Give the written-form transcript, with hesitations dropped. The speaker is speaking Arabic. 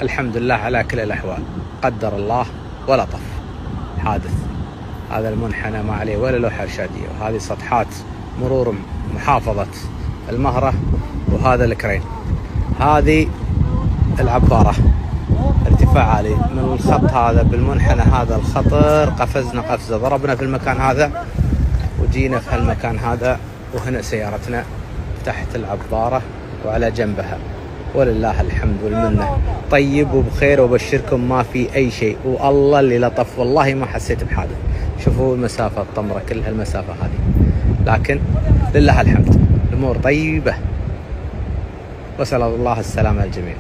الحمد لله على كل الأحوال، قدر الله ولطف. حادث هذا المنحنى ما عليه ولا لوحة إرشادية، وهذه سطحات مرور محافظة المهرة، وهذا الكرين. هذه العبارة ارتفاع عالي من الخط هذا بالمنحنى هذا الخطر، قفزنا قفزة، ضربنا في المكان هذا وجينا في هالمكان هذا، وهنا سيارتنا تحت العبارة وعلى جنبها، ولله الحمد والمنة. طيب وبخير وبشركم ما في أي شيء، والله اللي لطف، والله ما حسيت بحادث. شوفوا المسافة الطمرة، كل هالمسافة هذه، لكن لله الحمد الأمور طيبة، وسأل الله السلامة للجميع.